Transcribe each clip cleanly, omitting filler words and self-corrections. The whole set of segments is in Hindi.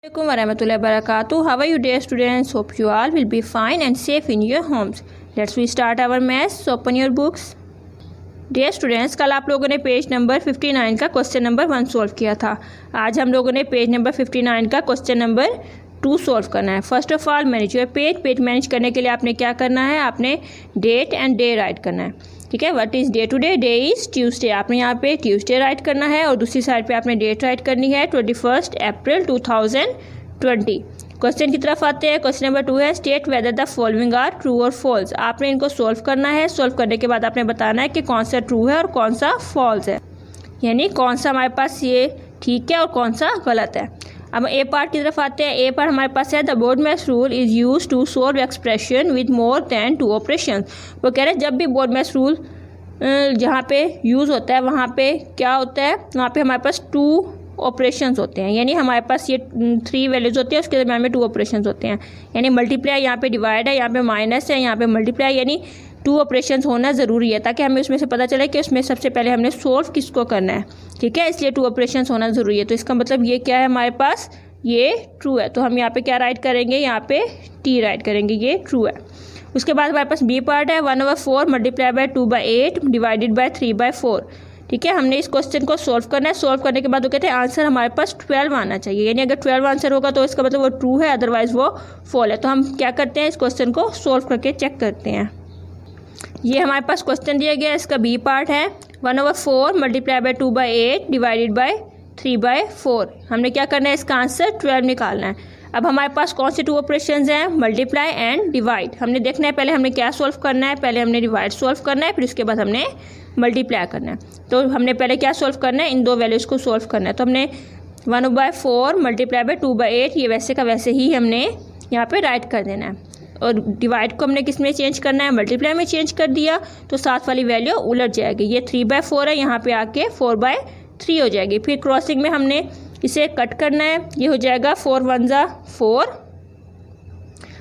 Assalamualaikum warahmatullahi wabarakatuh. How are you dear students? Hope you all will be fine and safe in your homes. Let's we start our maths. So open your books. Dear students, कल आप लोगों ने पेज नंबर 59 का क्वेश्चन नंबर 1 सॉल्व किया था. आज हम लोगों ने पेज नंबर 59 का क्वेश्चन नंबर 2 सॉल्व करना है. First of all manage your page manage करने के लिए आपने क्या करना है, आपने डेट एंड डे राइट करना है. ठीक है, what is day today? Day is Tuesday. आपने यहाँ पे ट्यूसडे राइट करना है और दूसरी साइड पे आपने डेट राइट करनी है 21 अप्रैल 2020. क्वेश्चन की तरफ आते हैं. क्वेश्चन नंबर 2 है state whether the following are true और फॉल्स. आपने इनको सॉल्व करना है. सॉल्व करने के बाद आपने बताना है कि कौन सा ट्रू है और कौन सा फॉल्स है, यानी कौन सा हमारे पास ये ठीक है और कौन सा गलत है. अब ए पार्ट की तरफ आते हैं. ए पार्ट हमारे पास है the BODMAS rule is use to solve expression with more than 2 operation. वो कह रहे हैं जब भी बोर्ड मैथ्स रूल जहाँ पे यूज़ होता है वहाँ पे क्या होता है, वहाँ पे हमारे पास 2 ऑपरेशंस होते हैं. यानी हमारे पास ये 3 वैल्यूज़ होती है, उसके दरम्यान में 2 ऑपरेशंस होते हैं. यानी मल्टीप्लाई, यहाँ पे डिवाइड है, यहाँ पे माइनस है, यहाँ पे मल्टीप्लाई, यानी 2 ऑपरेशंस होना ज़रूरी है ताकि हमें उसमें से पता चले कि उसमें सबसे पहले हमने सोल्व किसको करना है. ठीक है, इसलिए 2 ऑपरेशंस होना ज़रूरी है. तो इसका मतलब ये क्या है, हमारे पास ये ट्रू है. तो हम यहाँ पे क्या राइट करेंगे, यहाँ पे टी राइट करेंगे, ये ट्रू है. उसके बाद हमारे पास बी पार्ट है 1/4 मल्टीप्लाई बाय 2/8 डिवाइडेड बाय 3/4. ठीक है, हमने इस क्वेश्चन को सॉल्व करना है. सॉल्व करने के बाद वो कहते हैं आंसर हमारे पास 12 आना चाहिए. यानी अगर 12 आंसर होगा तो इसका मतलब वो ट्रू है, अदरवाइज वो फॉल है. तो हम क्या करते हैं, इस क्वेश्चन को सॉल्व करके चेक करते हैं. ये हमारे पास क्वेश्चन दिया गया है, इसका बी पार्ट है 1/4 मल्टीप्लाई बाय 2/8 डिवाइडेड बाय 3/4. हमने क्या करना है, इसका आंसर 12 निकालना है. अब हमारे पास कौन से 2 ऑपरेशंस हैं, मल्टीप्लाई एंड डिवाइड. हमने देखना है पहले हमने क्या सॉल्व करना है, पहले हमने डिवाइड सॉल्व करना है, फिर उसके बाद हमने मल्टीप्लाई करना है. तो हमने पहले क्या सॉल्व करना है, इन 2 वैल्यूज़ को सॉल्व करना है. तो हमने 1/4 मल्टीप्लाई बाय 2/8 ये वैसे का वैसे ही हमने यहाँ पे राइट कर देना है. और डिवाइड को हमने किस में चेंज करना है, मल्टीप्लाई में चेंज कर दिया तो साथ वाली वैल्यू उलट जाएगी. ये 3/4 है, यहाँ पे आके 4/3 हो जाएगी. फिर क्रॉसिंग में हमने इसे कट करना है, ये हो जाएगा 4 1 ज़ा 4,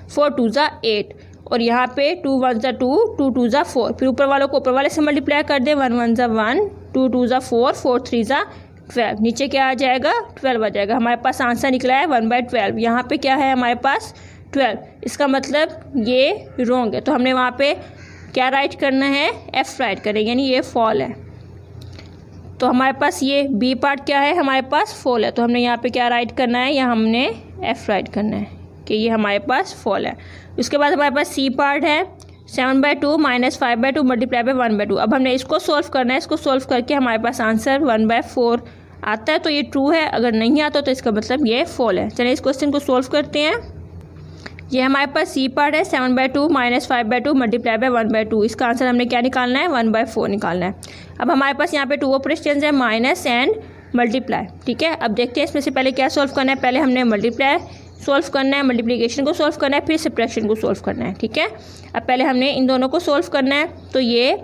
4 2 ज़ा 8 और यहाँ पे 2 1 ज़ा 2, 2 2 ज़ा 4. फिर ऊपर वालों को ऊपर वाले से मल्टीप्लाई कर दें, 1 1 ज़ा 1, 2 2 ज़ा 4, 4 3 ज़ा 12. नीचे क्या आ जाएगा, 12 आ जाएगा. हमारे पास आंसर निकला है 1/12. यहाँ पे क्या है हमारे पास 12. इसका मतलब ये रॉन्ग है. तो हमने वहाँ पे क्या राइट करना है, एफ राइट करेंगे, यानी ये फॉल है. तो हमारे पास ये बी पार्ट क्या है, हमारे पास फॉल है. तो हमने यहाँ पे क्या राइट करना है, यहाँ हमने एफ राइट करना है कि ये हमारे पास फॉल है. उसके बाद हमारे पास सी पार्ट है 7/2 माइनस 5/2 मल्टीप्लाई बाय 1/2. अब हमने इसको सॉल्व करना है. इसको सॉल्व करके हमारे पास आंसर 1/4 आता है तो ये ट्रू है. अगर नहीं आता तो इसका मतलब ये फॉल है. चलिए इस क्वेश्चन को सॉल्व करते हैं. ये हमारे पास सी पार्ट है 7/2 माइनस 5/2 मल्टीप्लाई बाय 1/2. इसका आंसर हमने क्या निकालना है, 1/4 निकालना है. अब हमारे पास यहाँ पे 2 ऑपरेशंस है, माइनस एंड मल्टीप्लाई. ठीक है, अब देखते हैं इसमें से पहले क्या सॉल्व करना है. पहले हमने मल्टीप्लाई सॉल्व करना है, मल्टीप्लिकेशन को सॉल्व करना है, फिर सब्ट्रैक्शन को सॉल्व करना है. ठीक है, अब पहले हमने इन दोनों को सॉल्व करना है. तो ये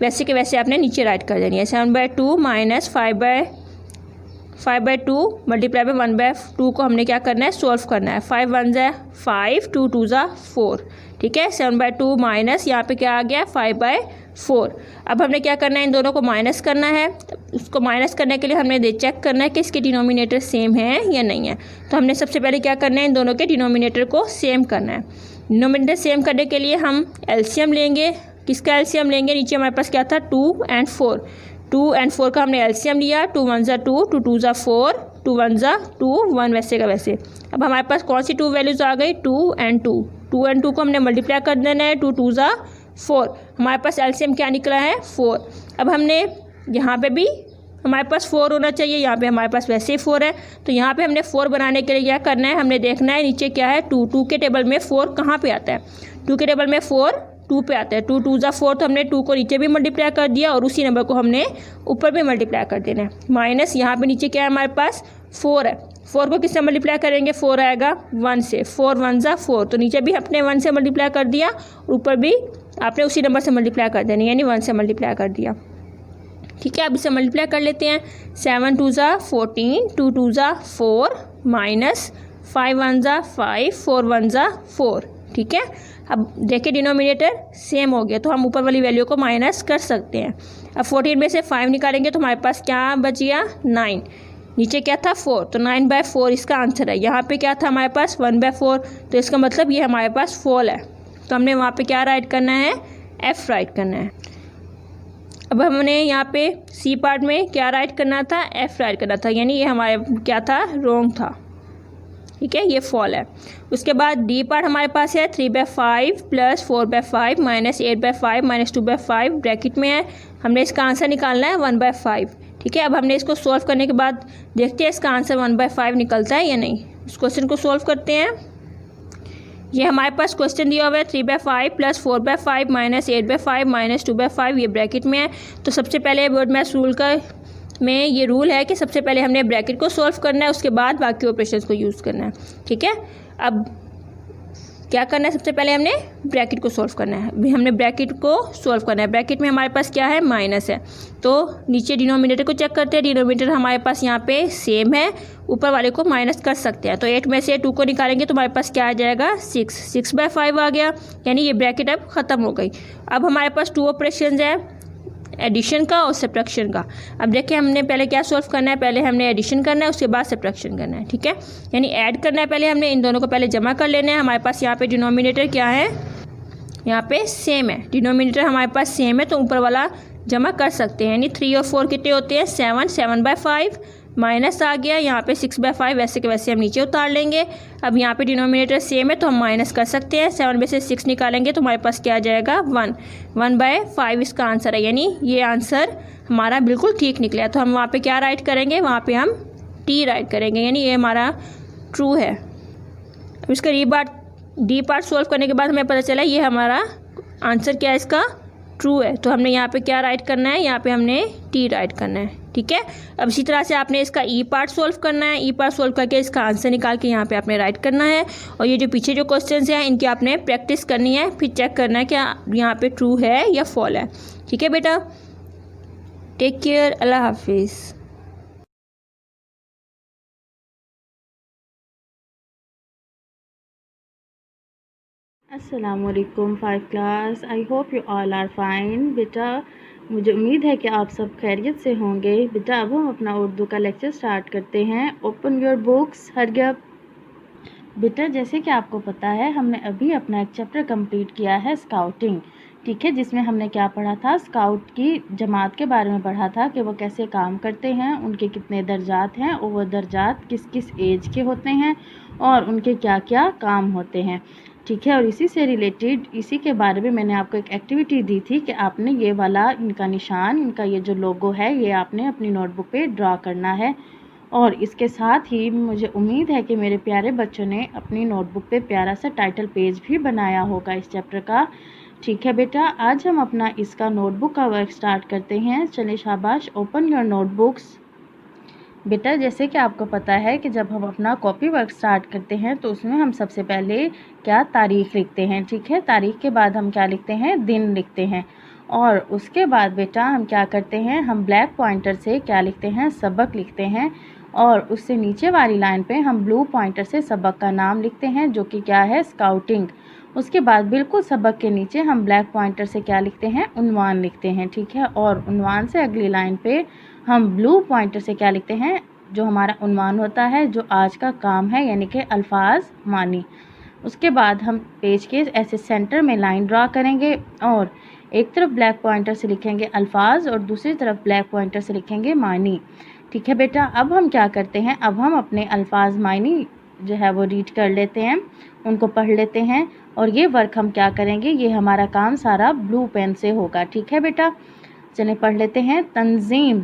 वैसे के वैसे आपने नीचे राइट कर देनी है. 7/2 माइनस 5/2 मल्टीप्लाई बाय 1/2 को हमने क्या करना है, सॉल्व करना है. 5 1 ज़ा 5, 2 2 ज़ा 4. ठीक है, 7/2 माइनस यहाँ पे क्या आ गया 5/4. अब हमने क्या करना है, इन दोनों को माइनस करना है. उसको माइनस करने के लिए हमने चेक करना है कि इसके डिनोमिनेटर सेम है या नहीं है. तो हमने सबसे पहले क्या करना है, इन दोनों के डिनोमिनेटर को सेम करना है. डिनोमिनेटर सेम करने के लिए हम एलसीएम लेंगे. किसका एलसीएम लेंगे, नीचे हमारे पास क्या था 2 और 4. 2 और 4 का हमने एलसीएम लिया. 2 1 ज़ा 2, 2 2 ज़ा 4, 2 1 ज़ा 2, 1 वैसे का वैसे. अब हमारे पास कौन सी 2 वैल्यूज़ आ गई, 2 और 2. 2 और 2 को हमने मल्टीप्लाई कर देना है. 2 2 ज़ा 4. हमारे पास एलसीएम क्या निकला है, 4. अब हमने यहाँ पे भी हमारे पास 4 होना चाहिए, यहाँ पे हमारे पास वैसे ही 4 है. तो यहाँ पे हमने 4 बनाने के लिए क्या करना है, हमने देखना है नीचे क्या है 2. 2 के टेबल में 4 कहाँ पे आता है, 2 के टेबल में 4 2 पे आता है. 2 2 ज़ा 4, तो हमने 2 को नीचे भी मल्टीप्लाई कर दिया और उसी नंबर को हमने ऊपर भी मल्टीप्लाई कर देना है. माइनस यहाँ पे नीचे क्या है हमारे पास 4 है. 4 को किससे मल्टीप्लाई करेंगे, 4 आएगा 1 से. 4 1 ज़ा 4, तो नीचे भी अपने 1 से मल्टीप्लाई कर दिया, ऊपर भी आपने उसी नंबर से मल्टीप्लाई कर देना, यानी 1 से मल्टीप्लाई कर दिया. ठीक है, अब इसे मल्टीप्लाई कर लेते हैं. 7 2 ज़ा 14, 2 2 ज़ा 4 माइनस 5 1 ज़ा 5, 4 1 ज़ा 4. ठीक है, अब देखिए डिनोमिनेटर सेम हो गया तो हम ऊपर वाली वैल्यू को माइनस कर सकते हैं. अब 14 में से 5 निकालेंगे तो हमारे पास क्या बच गया 9. नीचे क्या था 4, तो 9/4 इसका आंसर है। यहाँ पे क्या था हमारे पास 1/4, तो इसका मतलब ये हमारे पास फॉल है, तो हमने वहाँ पे क्या राइट करना है, F राइट करना है। अब हमने यहाँ पे सी पार्ट में क्या राइट करना था, F राइट करना था, यानी ये हमारे क्या था, रॉन्ग था, ठीक है, ये फॉल है। उसके बाद डी पार्ट हमारे पास है 3/5 + 4/5 - 8/5 - 2/5 ब्रैकेट में है। हमने इसका आंसर निकालना है 1/5, ठीक है। अब हमने इसको सॉल्व करने के बाद देखते हैं इसका आंसर 1/5 निकलता है या नहीं। उस क्वेश्चन को सॉल्व करते हैं। ये हमारे पास क्वेश्चन दिया हुआ है 3/5 + 4/5 - 8/5 - 2/5, ये ब्रैकेट में है। तो सबसे पहले वर्ड मैथ्स रूल का में ये रूल है कि सबसे पहले हमने ब्रैकेट को सॉल्व करना है, उसके बाद बाकी ऑपरेशंस को यूज़ करना है, ठीक है। अब क्या करना है, सबसे पहले हमने ब्रैकेट को सॉल्व करना है। अभी हमने ब्रैकेट को सॉल्व करना है। ब्रैकेट में हमारे पास क्या है, माइनस है, तो नीचे डिनोमिनेटर को चेक करते हैं। डिनोमिनेटर हमारे पास यहाँ पे सेम है, ऊपर वाले को माइनस कर सकते हैं। तो 8 में से 2 को निकालेंगे तो हमारे पास क्या आ जाएगा, 6/5 आ गया, यानी ये ब्रैकेट अब ख़त्म हो गई। अब हमारे पास 2 ऑपरेशन है, एडिशन का और सब्ट्रैक्शन का। अब देखिए हमने पहले क्या सॉल्व करना है, पहले हमने एडिशन करना है, उसके बाद सब्ट्रैक्शन करना है, ठीक है, यानी ऐड करना है। पहले हमने इन दोनों को पहले जमा कर लेना है। हमारे पास यहाँ पे डिनोमिनेटर क्या है, यहाँ पे सेम है, डिनोमिनेटर हमारे पास सेम है, तो ऊपर वाला जमा कर सकते हैं। यानी 3 और 4 कितने होते हैं, 7/5 माइनस आ गया, यहाँ पे 6/5 वैसे के वैसे हम नीचे उतार लेंगे। अब यहाँ पे डिनोमिनेटर सेम है तो हम माइनस कर सकते हैं। 7 में से 6 निकालेंगे तो हमारे पास क्या आ जाएगा, 1/5 इसका आंसर है, यानी ये आंसर हमारा बिल्कुल ठीक निकला। तो हम वहाँ पे क्या राइट करेंगे, वहाँ पे हम टी राइट करेंगे, यानी ये हमारा ट्रू है। अब इसका डी पार्ट सॉल्व करने के बाद हमें पता चला ये हमारा आंसर क्या है, इसका ट्रू है। तो हमने यहाँ पे क्या राइट करना है, यहाँ पे हमने टी राइट करना है, ठीक है। अब इसी तरह से आपने इसका ई पार्ट सॉल्व करना है। ई पार्ट सॉल्व करके इसका आंसर निकाल के यहाँ पे आपने राइट करना है। और ये जो पीछे जो क्वेश्चंस हैं इनकी आपने प्रैक्टिस करनी है, फिर चेक करना है क्या यहाँ पे ट्रू है या फॉल है, ठीक है बेटा। टेक केयर, अल्लाह हाफिज़। अस्सलामुअलैकुम 5 class, I hope you all are fine. बेटा मुझे उम्मीद है कि आप सब खैरियत से होंगे। बेटा अब हम अपना उर्दू का लेक्चर स्टार्ट करते हैं। Open your books, hurry up. बेटा जैसे कि आपको पता है हमने अभी अपना एक चैप्टर कंप्लीट किया है, स्काउटिंग, ठीक है, जिसमें हमने क्या पढ़ा था, स्काउट की जमात के बारे में पढ़ा था कि वो कैसे काम करते हैं, उनके कितने दर्जात हैं और वो दर्जात किस किस एज के होते हैं और उनके क्या क्या काम होते हैं, ठीक है। और इसी से रिलेटेड इसी के बारे में मैंने आपको एक एक्टिविटी दी थी कि आपने ये वाला इनका निशान, इनका ये जो लोगो है, ये आपने अपनी नोटबुक पे ड्रा करना है। और इसके साथ ही मुझे उम्मीद है कि मेरे प्यारे बच्चों ने अपनी नोटबुक पे प्यारा सा टाइटल पेज भी बनाया होगा इस चैप्टर का, ठीक है बेटा। आज हम अपना इसका नोटबुक का वर्क स्टार्ट करते हैं। चलिए शाबाश, ओपन योर नोटबुक्स। बेटा जैसे कि आपको पता है कि जब हम अपना कॉपी वर्क स्टार्ट करते हैं तो उसमें हम सबसे पहले क्या, तारीख़ लिखते हैं, ठीक है। तारीख़ के बाद हम क्या लिखते हैं, दिन लिखते हैं। और उसके बाद बेटा हम क्या करते हैं, हम ब्लैक पॉइंटर से क्या लिखते हैं, सबक लिखते हैं। और उससे नीचे वाली लाइन पे हम ब्लू पॉइंटर से सबक का नाम लिखते हैं, जो कि क्या है, स्काउटिंग। उसके बाद बिल्कुल सबक के नीचे हम ब्लैक पॉइंटर से क्या लिखते हैं, उन्वान लिखते हैं, ठीक है। और उन्वान से अगली लाइन पे हम ब्लू पॉइंटर से क्या लिखते हैं, जो हमारा उन्वान होता है, जो आज का काम है, यानी कि अल्फाज मानी। उसके बाद हम पेज के ऐसे सेंटर में लाइन ड्रा करेंगे और एक तरफ ब्लैक पॉइंटर से लिखेंगे अल्फाज और दूसरी तरफ ब्लैक पॉइंटर से लिखेंगे मानी, ठीक है बेटा। अब हम क्या करते हैं, अब हम अपने अल्फाज मानी जो है वो रीड कर लेते हैं, उनको पढ़ लेते हैं। और ये वर्क हम क्या करेंगे, ये हमारा काम सारा ब्लू पेन से होगा, ठीक है बेटा। चलिए पढ़ लेते हैं। तंजीम,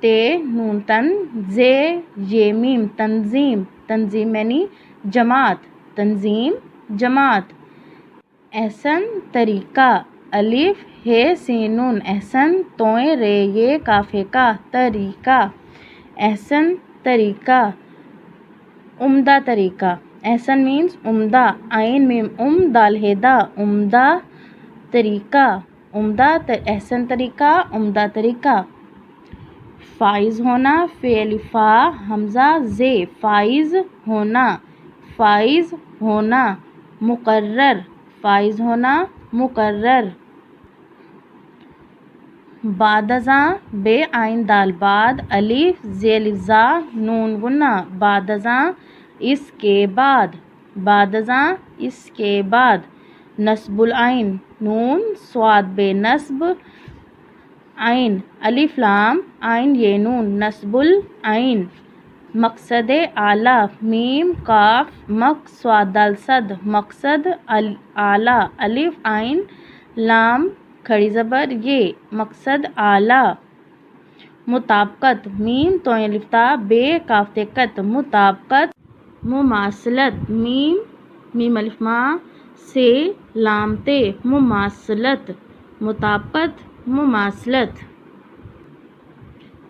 ते नून तन, जे ये मीम, तंजीम, तंजीम यानी जमात, तंजीम जमात। एहसन तरीका, अलिफ हे सीनून, एहसन तोए रे ये काफे का, तरीका, एहसन तरीका। उम्दा तरीका, एहसन मीन्स उम्दा, आइन मीम दाल हेदा, उम्दा तरीका, एहसन तरीका, उम्दा तरीका। फाइज होना, फेलिफा हमजा जे, फाइज होना, फाइज होना। मुकर्रर, फाइज होना, मुकर्रर। बादजा बे आइन दाल बाद अलिफ ज़ेलिफ़ा नून गुन्ना बादजा इसके बाद बादजा इसके बाद नस्बुल आइन नून स्वाद बे नस्ब आइन अलिफ लाम आइन ये नून नस्बुल आइन मकसद आला मीम काफ मक स्वाद दाल सद मकसद आला अलिफ आइन लाम खड़ी ज़बर ये मकसद आला मुताबकत मीम तोय लिफ्ता बे काफ्ते कत मुताबकत मुमासलत मीम अलिफ मा से लामते मुमासलत मुताबकत मुमासलत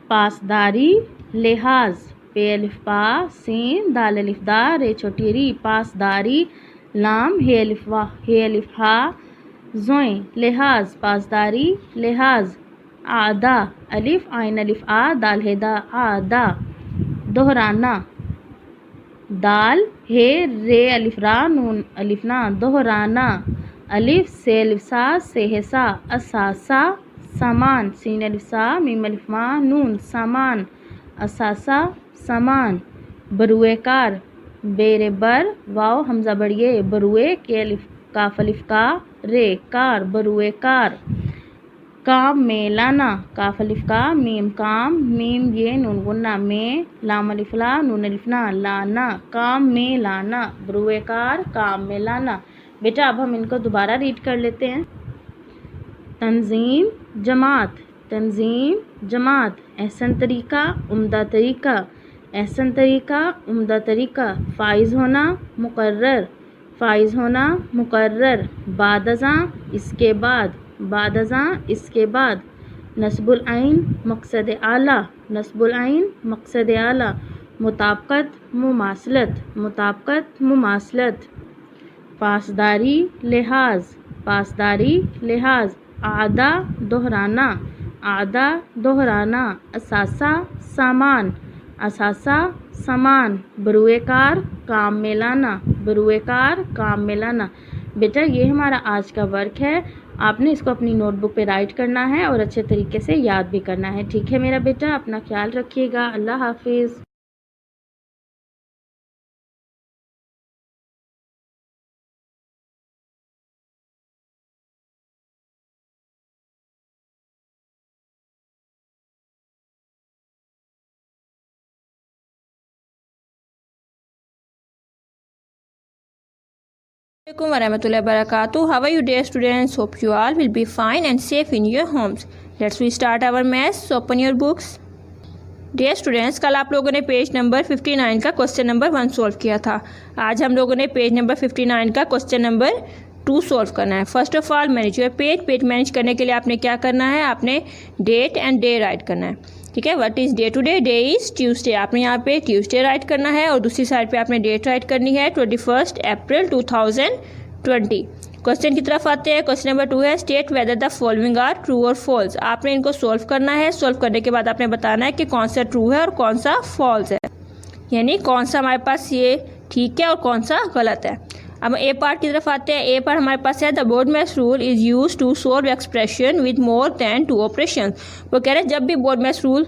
पासदारी लिहाज पे अलिफ पा सीन दाल अलिफ दा रे छोटी री पासदारी लाम हे अलिफ हा जोए लिहाज पासदारी लिहाज आदा अलिफ आइन अलिफ आ दाल हे दा आदा दोहराना दाल हे रे अलिफ रा नून अलिफ ना दोहराना अलिफ से अलिफ सा से है सा असासा सामान सीन अलिफ सा मीम अलिफ मा नून सामान असासा सामान बरुए कार बेरे बर वाव हमजा बढ़िए बरुए के अलिफ काफ अलिफ का रे कार बरुए कार काम में लाना काफ अलिफ का मीम काम मीम ये नून गुन्ना में लाम अलिफ ला नून अलिफ ना लाना काम में लाना बरुए कार काम में लाना। बेटा अब हम इनको दोबारा रीड कर लेते हैं। तंजीम जमात एहसन तरीका उम्दा तरीका एहसन तरीका उम्दा तरीका फ़ाइज़ होना मुकर्रर बादजा इसके बाद नस्बुल आइन मकसद आला मुताबकत मुमासलत पासदारी लिहाज आदा दोहराना असासा सामान बरुए कार काम में लाना। बेटा ये हमारा आज का वर्क है, आपने इसको अपनी नोटबुक पे राइट करना है और अच्छे तरीके से याद भी करना है। ठीक है मेरा बेटा, अपना ख्याल रखिएगा। अल्लाह हाफिज़। Assalamualaikum warahmatullahi wabarakatuh. How are you dear students? Hope you all will be fine and safe in your homes. Let's we start our maths. So open your books. Dear students, कल आप लोगों ने पेज नंबर 59 का क्वेश्चन नंबर 1 सॉल्व किया था। आज हम लोगों ने पेज नंबर 59 का क्वेश्चन नंबर 2 सॉल्व करना है। First of all manage your page manage करने के लिए आपने क्या करना है, आपने डेट एंड डे राइट करना है। ठीक है, what is day today, day is Tuesday, आपने यहाँ पे ट्यूसडे राइट करना है और दूसरी साइड पे आपने डेट राइट करनी है 21 अप्रैल 2020। क्वेश्चन की तरफ आते हैं। क्वेश्चन नंबर 2 है state whether the following are true और फॉल्स। आपने इनको सॉल्व करना है। सॉल्व करने के बाद आपने बताना है कि कौन सा ट्रू है और कौन सा फॉल्स है, यानी कौन सा हमारे पास ये ठीक है और कौन सा गलत है। अब ए पार्ट की तरफ आते हैं। ए पार्ट हमारे पास है the BODMAS rule is use to solve expression with more than 2 operation. वो कह रहे हैं जब भी बोर्ड मैथ्स रूल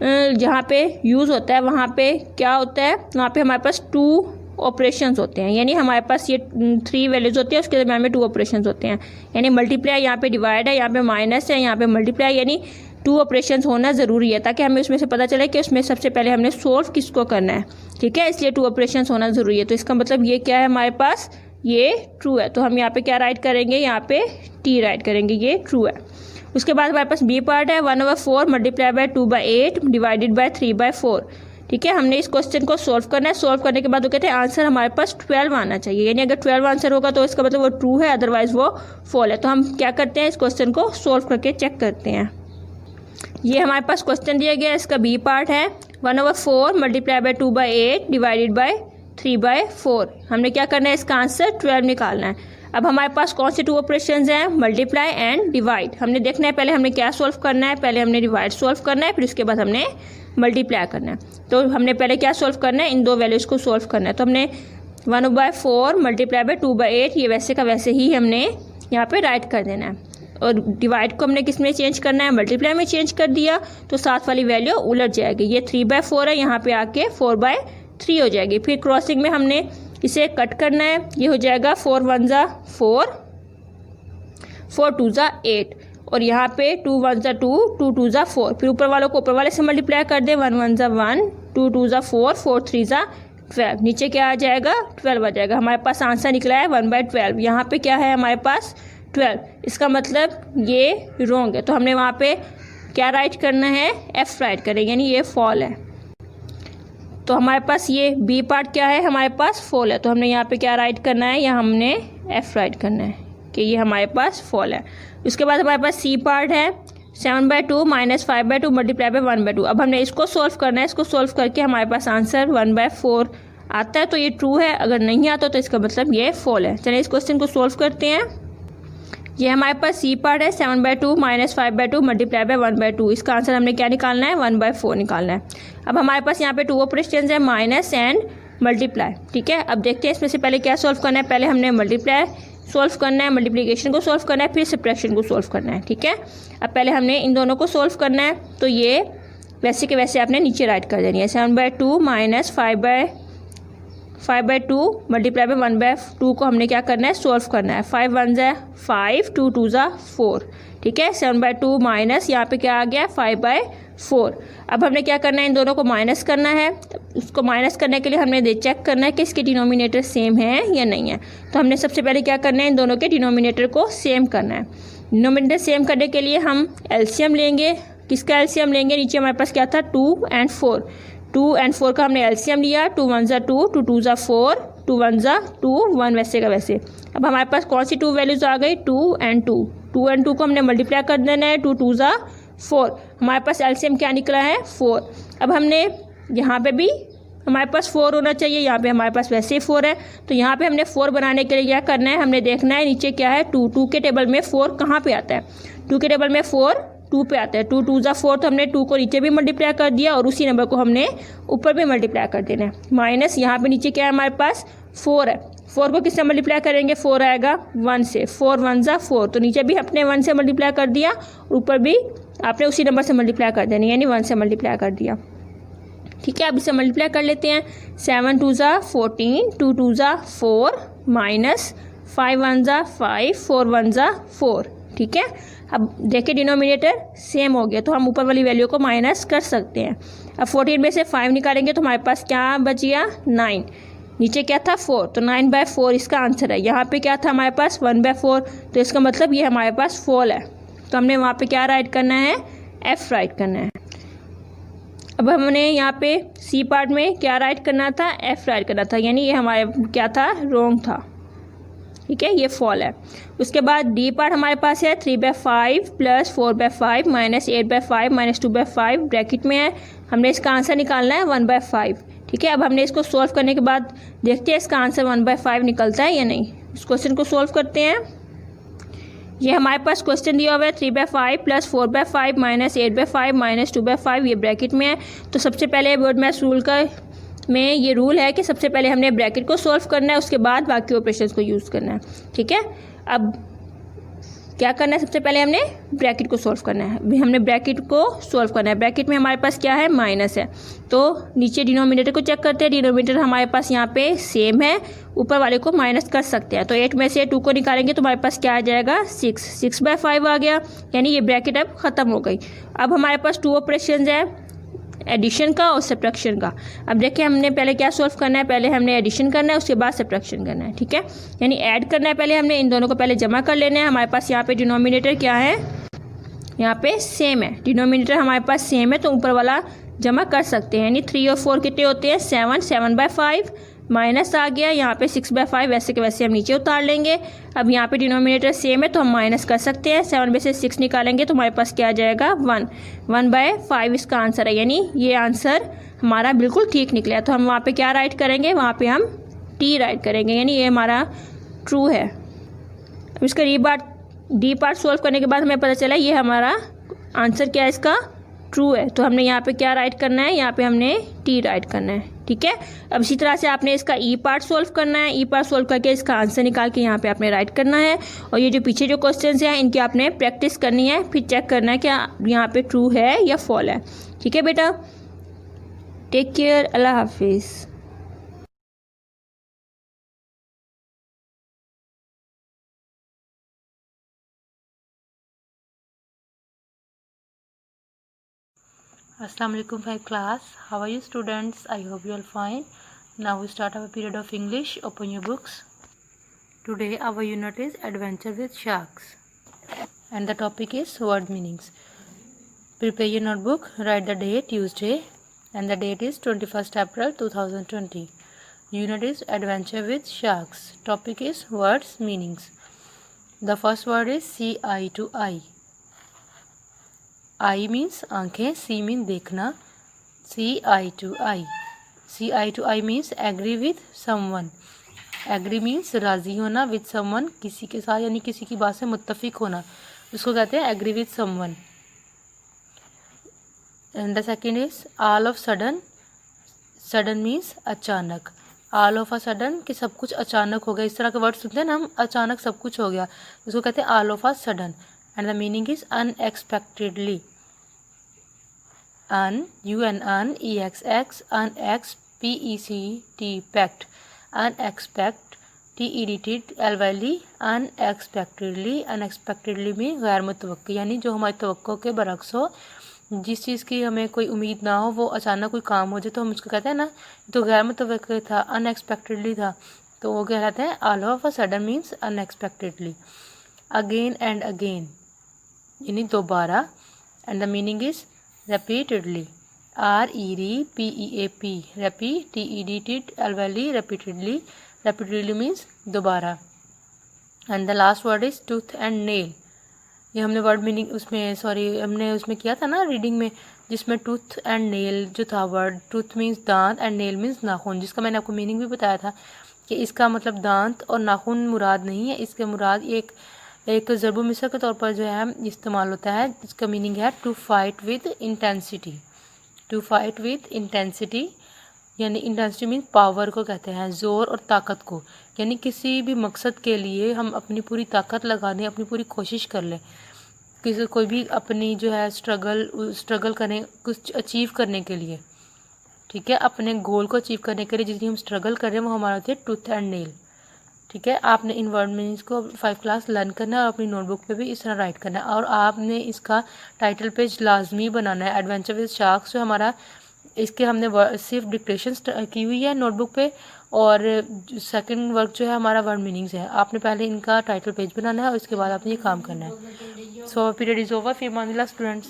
जहाँ पे यूज़ होता है वहाँ पे क्या होता है, वहाँ पे हमारे पास 2 ऑपरेशंस होते हैं, यानी हमारे पास ये 3 वैल्यूज़ होती है, उसके दरम्यान में 2 ऑपरेशंस होते हैं। यानी मल्टीप्लाई यहाँ पे डिवाइड है, यहाँ पे माइनस है, यहाँ पे मल्टीप्लाई, यानी 2 ऑपरेशंस होना ज़रूरी है ताकि हमें उसमें से पता चले कि उसमें सबसे पहले हमने सोल्व किसको करना है। ठीक है, इसलिए 2 ऑपरेशंस होना ज़रूरी है। तो इसका मतलब ये क्या है, हमारे पास ये ट्रू है। तो हम यहाँ पे क्या राइट करेंगे, यहाँ पे टी राइट करेंगे, ये ट्रू है। उसके बाद हमारे पास बी पार्ट है 1/4 मल्टीप्लाई बाय 2/8 डिवाइडेड बाय 3/4। ठीक है, हमने इस क्वेश्चन को सॉल्व करना है। सॉल्व करने के बाद वो कहते हैं आंसर हमारे पास 12 आना चाहिए, यानी अगर 12 आंसर होगा तो इसका मतलब वो ट्रू है, अदरवाइज वो फॉल है। तो हम क्या करते हैं, इस क्वेश्चन को सॉल्व करके चेक करते हैं। ये हमारे पास क्वेश्चन दिया गया है, इसका बी पार्ट है 1/4 मल्टीप्लाई बाय 2/8 डिवाइडेड बाय 3/4। हमने क्या करना है, इसका आंसर 12 निकालना है। अब हमारे पास कौन से 2 ऑपरेशंस हैं, मल्टीप्लाई एंड डिवाइड। हमने देखना है पहले हमने क्या सॉल्व करना है, पहले हमने डिवाइड सॉल्व करना है, फिर उसके बाद हमने मल्टीप्लाई करना है। तो हमने पहले क्या सॉल्व करना है, इन 2 वैल्यूज़ को सॉल्व करना है। तो हमने 1/4 मल्टीप्लाई बाय 2/8 ये वैसे का वैसे ही हमने यहाँ पे राइट कर देना है। और डिवाइड को हमने किस में चेंज करना है, मल्टीप्लाई में चेंज कर दिया तो साथ वाली वैल्यू उलट जाएगी। ये 3/4 है, यहाँ पे आके 4/3 हो जाएगी। फिर क्रॉसिंग में हमने इसे कट करना है, ये हो जाएगा 4 1 ज़ा 4, 4 2 ज़ा 8 और यहाँ पे 2 1 ज़ा 2, 2 2 ज़ा 4। फिर ऊपर वालों को ऊपर वाले से मल्टीप्लाई कर दे, 1 1 ज़ा 1, 2 2 ज़ा 4, 4 3 ज़ा 12। नीचे क्या आ जाएगा, 12 आ जाएगा। हमारे पास आंसर निकला है 1/12। यहाँ पे क्या है हमारे पास 12, इसका मतलब ये रॉन्ग है। तो हमने वहाँ पे क्या राइट करना है, F राइट करेंगे, यानी ये फॉल है। तो हमारे पास ये बी पार्ट क्या है, हमारे पास फॉल है। तो हमने यहाँ पे क्या राइट करना है, या हमने F राइट करना है कि ये हमारे पास फॉल है। उसके बाद हमारे पास सी पार्ट है 7/2 - 5/2 मल्टीप्लाई बाय 1/2। अब हमने इसको सॉल्व करना है, इसको सॉल्व करके हमारे पास आंसर 1/4 आता है तो ये ट्रू है, अगर नहीं आता तो इसका मतलब ये फॉल है। चलिए इस क्वेश्चन को सॉल्व करते हैं। ये हमारे पास सी पार्ट है 7/2 - 5/2 मल्टीप्लाई बाय 1/2। इसका आंसर हमने क्या निकालना है, 1/4 निकालना है। अब हमारे पास यहाँ पे 2 ऑपरेशंस है, माइनस एंड मल्टीप्लाई। ठीक है, अब देखते हैं इसमें से पहले क्या सॉल्व करना है। पहले हमने मल्टीप्लाई सॉल्व करना है, मल्टीप्लिकेशन को सॉल्व करना है, फिर सब्ट्रैक्शन को सॉल्व करना है। ठीक है, अब पहले हमने इन दोनों को सॉल्व करना है। तो ये वैसे के वैसे आपने नीचे राइट कर देनी है। 7/2 - 5/2 मल्टीप्लाई बाय 1/2 को हमने क्या करना है, सॉल्व करना है। 5 1 ज़ा 5, 2 2 ज़ा 4। ठीक है, 7/2 माइनस यहाँ पे क्या आ गया 5/4। अब हमने क्या करना है, इन दोनों को माइनस करना है। उसको माइनस करने के लिए हमने चेक करना है कि इसके डिनोमिनेटर सेम है या नहीं है। तो हमने सबसे पहले क्या करना है, इन दोनों के डिनोमिनेटर को सेम करना है। डिनोमिनेटर सेम करने के लिए हम एलसीएम लेंगे। किसका एलसीएम लेंगे, नीचे हमारे पास क्या था 2 और 4। 2 और 4 का हमने एलसीएम लिया, 2 1 ज़ा 2, 2 2 ज़ा 4, 2 1 ज़ा 2, 1 वैसे का वैसे। अब हमारे पास कौन सी 2 वैल्यूज़ आ गई, 2 और 2। 2 और 2 को हमने मल्टीप्लाई कर देना है, 2 2 ज़ा 4। हमारे पास एलसीएम क्या निकला है 4। अब हमने यहाँ पे भी हमारे पास 4 होना चाहिए, यहाँ पे हमारे पास वैसे ही 4 है। तो यहाँ पे हमने 4 बनाने के लिए क्या करना है, हमने देखना है नीचे क्या है 2। 2 के टेबल में 4 कहाँ पे आता है, 2 के टेबल में 4 2 पे आता है। 2 2 ज़ा 4, तो हमने 2 को नीचे भी मल्टीप्लाई कर दिया और उसी नंबर को हमने ऊपर भी मल्टीप्लाई कर देना है। माइनस यहाँ पे नीचे क्या है हमारे पास 4 है। 4 को किससे मल्टीप्लाई करेंगे, 4 आएगा 1 से। 4 1 ज़ा 4, तो नीचे भी अपने 1 से मल्टीप्लाई कर दिया, ऊपर भी आपने उसी नंबर से मल्टीप्लाई कर देनी, यानी 1 से मल्टीप्लाई कर दिया। ठीक है, अब इसे मल्टीप्लाई कर लेते हैं। 7 2 ज़ा 14, 2 2 ज़ा 4 माइनस 5 1 ज़ा 5, 4 1 ज़ा 4। ठीक है, अब देखिए डिनोमिनेटर सेम हो गया तो हम ऊपर वाली वैल्यू को माइनस कर सकते हैं। अब 14 में से 5 निकालेंगे तो हमारे पास क्या बच गया 9। नीचे क्या था 4, तो 9/4 इसका आंसर है। यहाँ पे क्या था हमारे पास 1/4, तो इसका मतलब ये हमारे पास फॉल है। तो हमने वहाँ पे क्या राइट करना है, F राइट करना है। अब हमने यहाँ पे सी पार्ट में क्या राइट करना था, F राइट करना था, यानी ये हमारे क्या था रॉन्ग था। ठीक है, ये फॉल है। उसके बाद डी पार्ट हमारे पास है 3/5 + 4/5 - 8/5 - 2/5 ब्रैकेट में है। हमने इसका आंसर निकालना है 1/5। ठीक है, अब हमने इसको सॉल्व करने के बाद देखते हैं इसका आंसर 1/5 निकलता है या नहीं। इस क्वेश्चन को सॉल्व करते हैं। ये हमारे पास क्वेश्चन दिया हुआ है 3/5 + 4/5 - 8/5 - 2/5, ये ब्रैकेट में है। तो सबसे पहले वर्ड मैथ्स रूल का में ये रूल है कि सबसे पहले हमने ब्रैकेट को सॉल्व करना है, उसके बाद बाकी ऑपरेशंस को यूज़ करना है। ठीक है, अब क्या करना है, सबसे पहले हमने ब्रैकेट को सॉल्व करना है। अभी हमने ब्रैकेट को सॉल्व करना है। ब्रैकेट में हमारे पास क्या है माइनस है, तो नीचे डिनोमिनेटर को चेक करते हैं। डिनोमिनेटर हमारे पास यहाँ पे सेम है, ऊपर वाले को माइनस कर सकते हैं। तो 8 में से 2 को निकालेंगे तो हमारे पास क्या आ जाएगा 6। 6/5 आ गया, यानी ये ब्रैकेट अब ख़त्म हो गई। अब हमारे पास 2 ऑपरेशन है, एडिशन का और सब्ट्रैक्शन का। अब देखिए हमने पहले क्या सॉल्व करना है, पहले हमने एडिशन करना है, उसके बाद सब्ट्रैक्शन करना है। ठीक है, यानी ऐड करना है पहले हमने, इन दोनों को पहले जमा कर लेना है। हमारे पास यहाँ पे डिनोमिनेटर क्या है, यहाँ पे सेम है, डिनोमिनेटर हमारे पास सेम है, तो ऊपर वाला जमा कर सकते हैं। यानी 3 और 4 कितने होते हैं 7, 7/5 माइनस आ गया, यहाँ पे 6/5 वैसे के वैसे हम नीचे उतार लेंगे। अब यहाँ पे डिनोमिनेटर सेम है तो हम माइनस कर सकते हैं। 7 में से 6 निकालेंगे तो हमारे पास क्या आ जाएगा 1। 1/5 इसका आंसर है, यानी ये आंसर हमारा बिल्कुल ठीक निकला। तो हम वहाँ पे क्या राइट करेंगे, वहाँ पे हम टी राइट करेंगे, यानी ये हमारा ट्रू है। अब इसका डी पार्ट सॉल्व करने के बाद हमें पता चला ये हमारा आंसर क्या है, इसका ट्रू है। तो हमने यहाँ पे क्या राइट करना है, यहाँ पे हमने टी राइट करना है। ठीक है। अब इसी तरह से आपने इसका ई पार्ट सॉल्व करना है। ई पार्ट सॉल्व करके इसका आंसर निकाल के यहाँ पे आपने राइट करना है और ये जो पीछे जो क्वेश्चन हैं इनकी आपने प्रैक्टिस करनी है, फिर चेक करना है कि यहाँ पे ट्रू है या फॉल है। ठीक है बेटा, टेक केयर, अल्लाह हाफिज़। Assalamu alaikum 5 class. How are you students? I hope you all fine. Now we start our period of English. Open your books. Today our unit is Adventure with Sharks and the topic is word meanings. Prepare your notebook. Write the date Tuesday and the date is 21st April 2020. Unit is Adventure with Sharks. Topic is words meanings. The first word is see eye to eye. Eye means आंखें, सी मीन देखना, see eye to eye. See eye to eye means agree with someone. Agree means राज़ी होना, विथ समवन किसी के साथ, यानी किसी की बात से मुत्तफिक होना, उसको कहते हैं agree with someone. And the second is all of sudden. Sudden means अचानक। ऑल ऑफ अ सडन कि सब कुछ अचानक हो गया, इस तरह के वर्ड सुनते हैं ना हम, अचानक सब कुछ हो गया, उसको कहते हैं all of a sudden. And the meaning is unexpectedly. unexpect pact, unexpect unexpectedly। unexpectedly में गैर मुतवक्की, यानी जो हमारी तवक्को के बरक्स हो, जिस चीज़ की हमें कोई उम्मीद ना हो वो अचानक कोई काम हो जाए तो हम उसको कहते हैं ना तो गैर मुतवक्की था, अनएक्सपेक्टेडली था, तो वो कहलाते हैं all of a sudden means unexpectedly. Again and again यानी दोबारा। And the meaning is repeatedly, REPEAP, repeatedly, repeatedly means दोबारा। and the last word is tooth and nail। ये हमने वर्ड मीनिंग हमने उसमें किया था ना रीडिंग में, जिसमें टूथ एंड नेल जो था वर्ड, टूथ मीन्स दांत एंड नेल मीन्स नाखून, जिसका मैंने आपको मीनिंग भी बताया था कि इसका मतलब दांत और नाखून मुराद नहीं है, इसके मुराद एक ज़रबु मिसर के तौर पर जो है इस्तेमाल होता है। इसका मीनिंग है to fight with intensity. To fight with intensity यानी इंटेंसिटी मीन्स पावर को कहते हैं, ज़ोर और ताकत को, यानी किसी भी मकसद के लिए हम अपनी पूरी ताकत लगाने, अपनी पूरी कोशिश कर लें, कोई भी अपनी जो है स्ट्रगल करें कुछ अचीव करने के लिए। ठीक है, अपने गोल को अचीव करने के लिए जितनी हम स्ट्रगल कर रहे हैं वो हमारा होती है टूथ एंड नेल। ठीक है, आपने इन वर्ड मीनिंग्स को 5 क्लास लर्न करना है और अपनी नोटबुक पे भी इस तरह राइट करना है, और आपने इसका टाइटल पेज लाजमी बनाना है। एडवेंचर विद शार्क्स जो हमारा, इसके हमने सिर्फ डिक्टेशन की हुई है नोटबुक पे, और सेकंड वर्क जो है हमारा वर्ड मीनिंग्स है। आपने पहले इनका टाइटल पेज बनाना है और इसके बाद आपने ये काम करना है। So period is over. फिर मानिला स्टूडेंट्स।